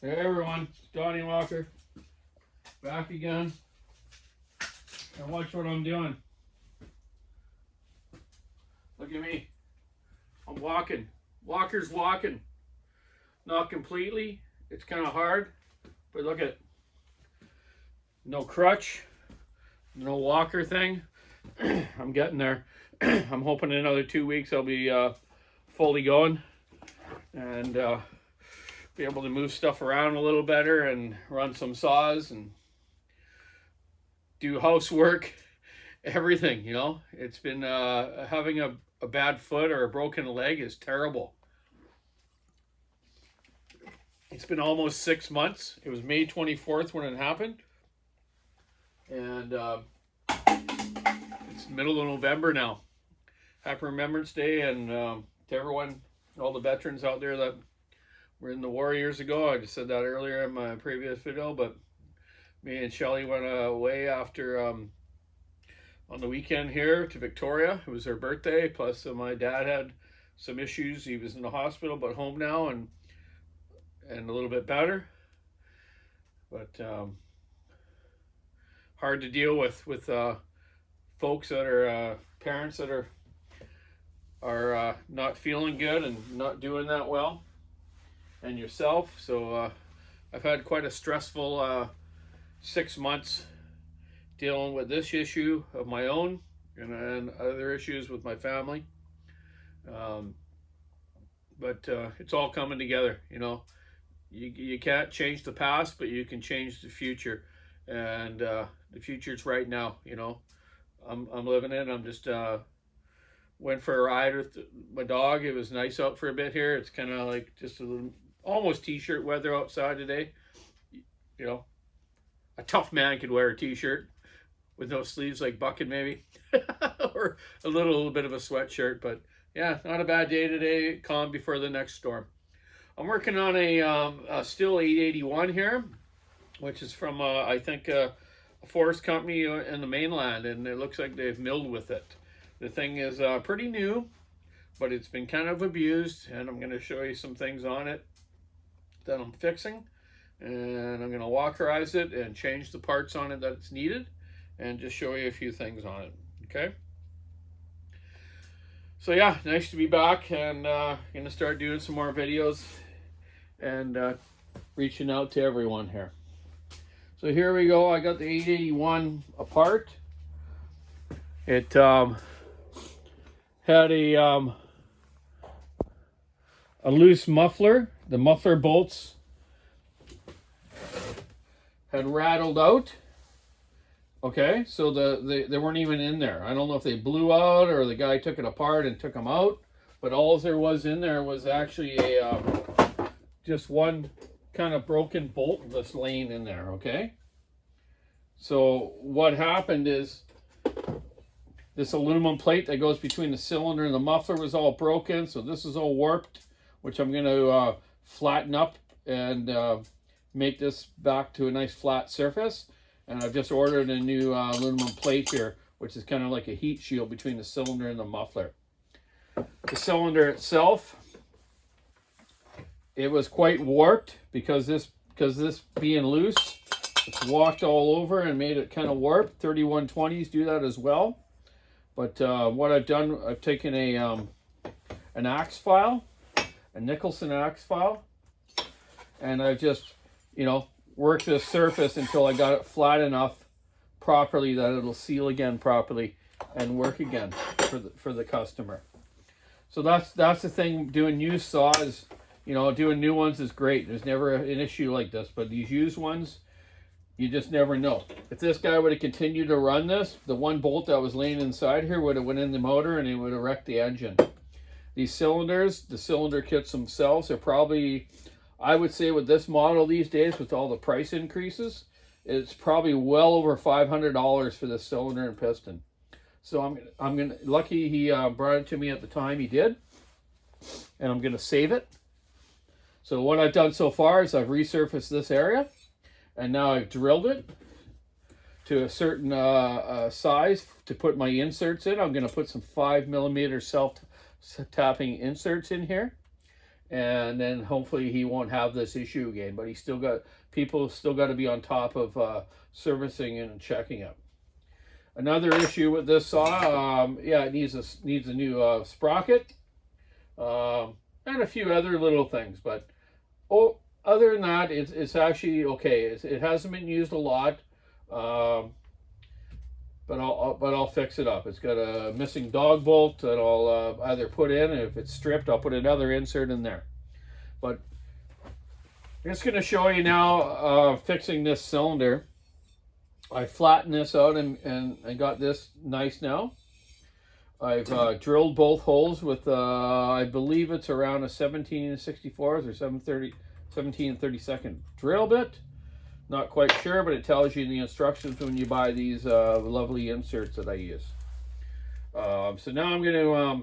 Hey everyone, it's Donny Walker, back again, and watch what I'm doing. Look at me, I'm walking, walker's walking, not completely, it's kind of hard, but look at, no crutch, no walker thing, I'm getting there. I'm hoping in another 2 weeks I'll be fully going, and be able to move stuff around a little better and run some saws and do housework, everything, you know. It's been having a bad foot or a broken leg is terrible. It's been almost 6 months. It was May 24th when it happened, and it's middle of November now. Happy Remembrance Day, and to everyone, all the veterans out there that were in the war years ago. I just said that earlier in my previous video, but me and Shelly went away after on the weekend here to Victoria. It was her birthday, plus my dad had some issues. He was in the hospital, but home now and a little bit better. But hard to deal with folks that are parents that are not feeling good and not doing that well, and yourself. So I've had quite a stressful 6 months dealing with this issue of my own and other issues with my family. But it's all coming together, you know. You can't change the past, but you can change the future, and the future's right now, you know. I'm living it. I'm just went for a ride with my dog. It was nice out for a bit here. It's kind of like just a little, almost t-shirt weather outside today. You know, a tough man could wear a t-shirt with no sleeves, like Bucket maybe, or a little bit of a sweatshirt. But yeah, not a bad day today. Calm before the next storm. I'm working on a stihl 881 here, which is from I think a forest company in the mainland, and it looks like they've milled with it. The thing is pretty new, but it's been kind of abused, and I'm going to show you some things on it that I'm fixing, and I'm going to walkerize it and change the parts on it that's needed, and just show you a few things on it. Okay, so yeah, nice to be back, and going to start doing some more videos and reaching out to everyone here. So here we go. I got the 881 apart. It had a loose muffler. The muffler bolts had rattled out. Okay, so they weren't even in there. I don't know if they blew out or the guy took it apart and took them out, but all there was in there was actually a just one kind of broken bolt that's laying in there. Okay, so what happened is this aluminum plate that goes between the cylinder and the muffler was all broken, so this is all warped, which I'm going to flatten up and make this back to a nice flat surface. And I've just ordered a new aluminum plate here, which is kind of like a heat shield between the cylinder and the muffler. The cylinder itself, it was quite warped because this being loose, it's walked all over and made it kind of warped. 3120s do that as well. But what I've done, I've taken an axe file, a Nicholson axe file, and I've just, you know, worked this surface until I got it flat enough properly that it'll seal again properly and work again for the customer. So that's the thing. Doing used saws, you know, doing new ones is great. There's never an issue like this, but these used ones, you just never know. If this guy would have continued to run this, the one bolt that was laying inside here would have went in the motor and it would have wrecked the engine. These cylinders, the cylinder kits themselves are probably, I would say with this model these days, with all the price increases, it's probably well over $500 for the cylinder and piston. So I'm gonna lucky he brought it to me at the time he did, and I'm gonna save it. So what I've done so far is I've resurfaced this area, and now I've drilled it to a certain size to put my inserts in. I'm gonna put some 5mm self-tapping inserts in here. and then hopefully he won't have this issue again. But people still got to be on top of servicing and checking it. Another issue with this saw, yeah, it needs a new sprocket, and a few other little things. But other than that, it's actually okay. It hasn't been used a lot, but I'll fix it up. It's got a missing dog bolt that I'll either put in, and if it's stripped, I'll put another insert in there. But I'm just going to show you now fixing this cylinder. I flattened this out and I got this nice now. I've drilled both holes with, I believe it's around a 17/64 or 17/32 drill bit. Not quite sure, but it tells you in the instructions when you buy these lovely inserts that I use. So now I'm going to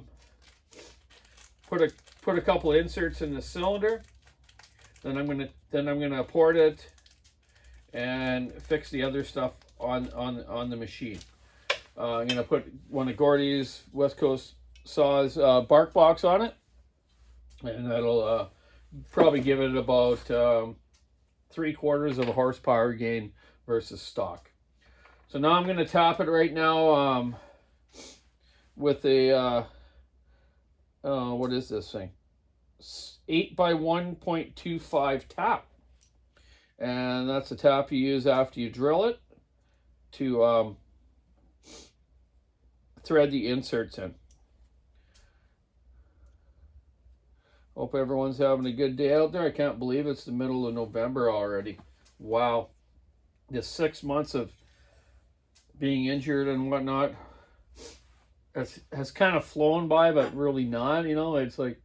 put a couple inserts in the cylinder. Then I'm going to port it and fix the other stuff on the machine. I'm going to put one of Gordy's West Coast Saws bark box on it, and that'll probably give it about 3/4 of a horsepower gain versus stock. So now I'm going to tap it right now with a what is this thing? 8x1.25 tap, and that's the tap you use after you drill it to thread the inserts in. Hope everyone's having a good day out there. I can't believe it's the middle of November already. Wow. This 6 months of being injured and whatnot has kind of flown by, but really not, you know. It's like,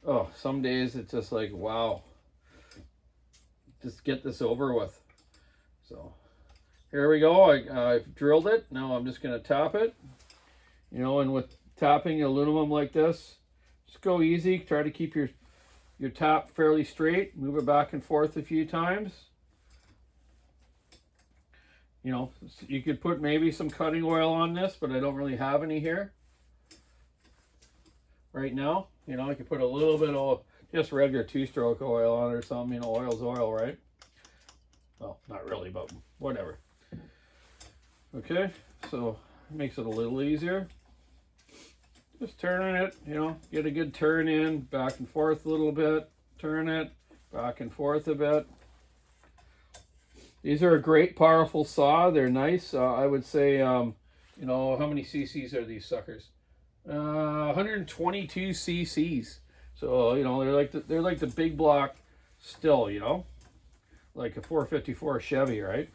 oh, some days it's just like, wow, just get this over with. So here we go. I've drilled it. Now I'm just going to tap it. You know, and with tapping aluminum like this, just go easy. Try to keep your tap fairly straight. Move it back and forth a few times. You know, you could put maybe some cutting oil on this, but I don't really have any here right now. You know, I could put a little bit of just regular 2-stroke oil on it or something. You know, oil's oil, right? Well, not really, but whatever. Okay, so it makes it a little easier. Just turning it, you know, get a good turn in, back and forth a little bit, turn it, back and forth a bit. These are a great, powerful saw. They're nice. I would say, you know, how many cc's are these suckers? 122 cc's. So, you know, they're like the big block still, you know, like a 454 Chevy, right?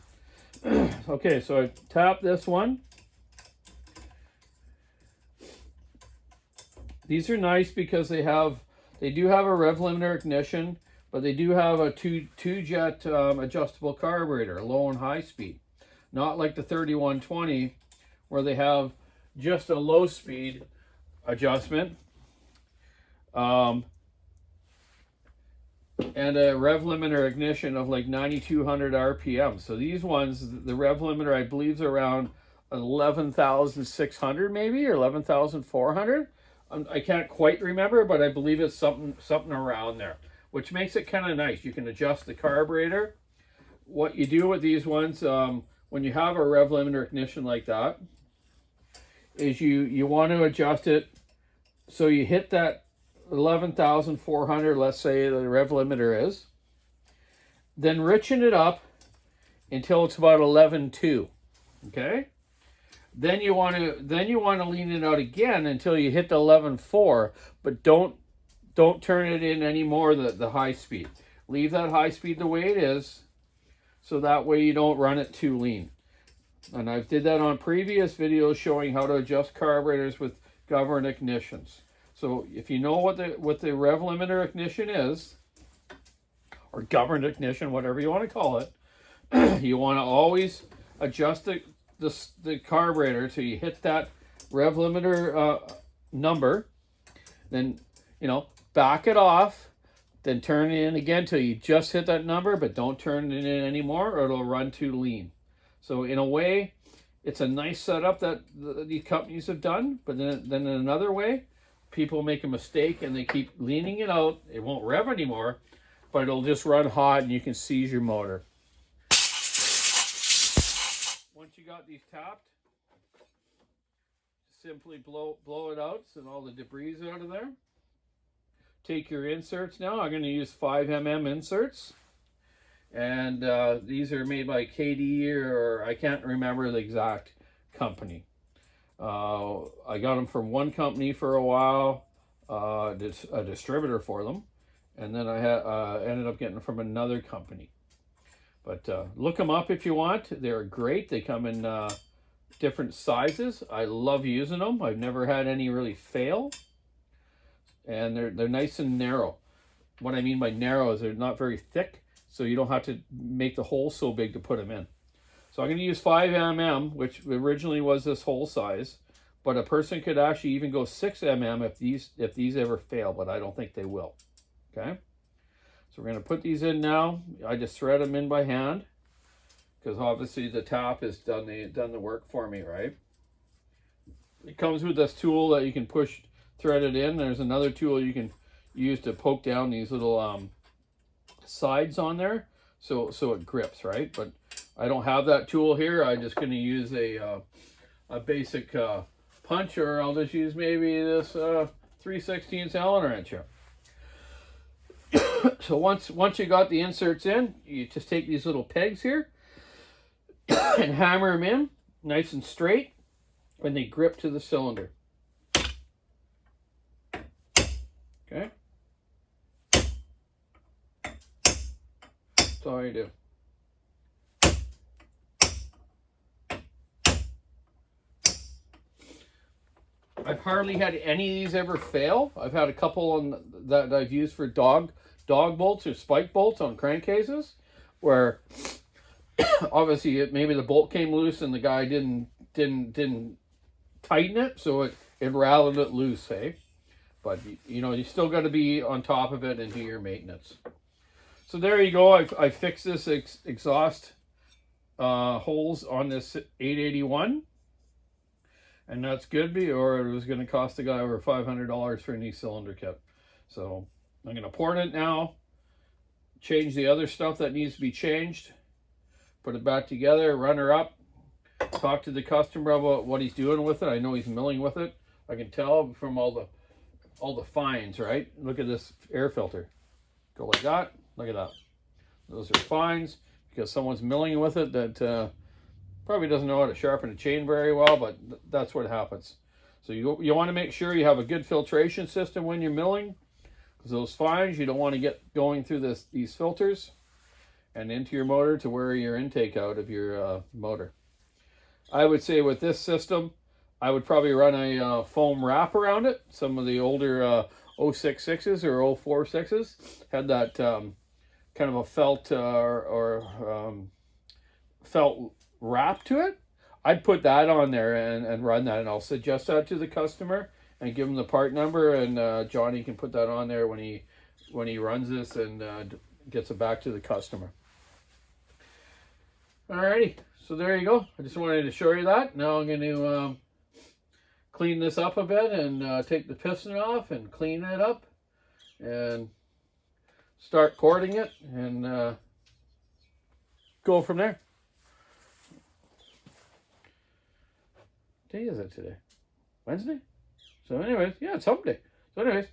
Okay, so I tap this one. These are nice because they do have a rev limiter ignition, but they do have a two jet adjustable carburetor, low and high speed. Not like the 3120 where they have just a low speed adjustment and a rev limiter ignition of like 9,200 RPM. So these ones, the rev limiter I believe is around 11,600 maybe, or 11,400. I can't quite remember, but I believe it's something around there, which makes it kind of nice. You can adjust the carburetor. What you do with these ones, when you have a rev limiter ignition like that, is you want to adjust it so you hit that 11,400, let's say the rev limiter is, then richen it up until it's about 11.2, okay? Then you want to lean it out again until you hit the 11.4, but don't turn it in anymore, the high speed. Leave that high speed the way it is, so that way you don't run it too lean. And I've did that on previous videos showing how to adjust carburetors with governed ignitions. So if you know what the rev limiter ignition is, or governed ignition, whatever you want to call it, you want to always adjust the carburetor till you hit that rev limiter number, then, you know, back it off, then turn it in again till you just hit that number, but don't turn it in anymore or it'll run too lean. So in a way, it's a nice setup that these companies have done, but then in another way, people make a mistake and they keep leaning it out. It won't rev anymore, but it'll just run hot and you can seize your motor. Once you got these tapped, simply blow it out so all the debris is out of there. Take your inserts now. I'm going to use 5mm inserts. And these are made by KD, or I can't remember the exact company. I got them from one company for a while, a distributor for them. And then I ended up getting them from another company. But look them up if you want. They're great. They come in different sizes. I love using them. I've never had any really fail. And they're nice and narrow. What I mean by narrow is they're not very thick, so you don't have to make the hole so big to put them in. So I'm going to use 5mm, which originally was this hole size, but a person could actually even go 6mm if these ever fail, but I don't think they will. Okay, so we're going to put these in now. I just thread them in by hand because obviously the tap has done the work for me, right? It comes with this tool that you can push, thread it in. There's another tool you can use to poke down these little sides on there so it grips, right? But I don't have that tool here. I'm just going to use a basic punch, or I'll just use maybe this 3/16 Allen wrench here. So once you got the inserts in, you just take these little pegs here and hammer them in nice and straight when they grip to the cylinder. Okay. That's all you do. I've hardly had any of these ever fail. I've had a couple that I've used for dog bolts or spike bolts on crankcases, where obviously maybe the bolt came loose and the guy didn't tighten it, so it rattled it loose, hey? But you know, you still got to be on top of it and do your maintenance. So there you go. I fixed this exhaust holes on this 881. And that's good, or it was going to cost the guy over $500 for a new cylinder kit. So I'm going to port it now, change the other stuff that needs to be changed, put it back together, run her up, talk to the customer about what he's doing with it. I know he's milling with it. I can tell from all the fines, right? Look at this air filter. Go like that. Look at that. Those are fines because someone's milling with it that probably doesn't know how to sharpen a chain very well, but that's what happens. So you want to make sure you have a good filtration system when you're milling, because those fines, you don't want to get going through these filters and into your motor to wear your intake out of your motor. I would say with this system, I would probably run a foam wrap around it. Some of the older 066s or 046s had that kind of a felt felt wrap to it. I'd put that on there and run that, and I'll suggest that to the customer and give them the part number, and Johnny can put that on there when he runs this and gets it back to the customer. Alrighty, so there you go. I just wanted to show you that. Now I'm going to clean this up a bit and take the piston off and clean it up and start cording it and go from there. What day is it today? Wednesday? So anyways, yeah, it's hump day. So anyways,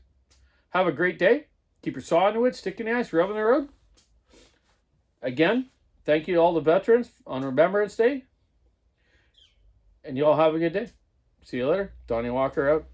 have a great day. Keep your saw in the wood, stick in the ice, rub on the road. Again, thank you to all the veterans on Remembrance Day. And you all have a good day. See you later. Donny Walker out.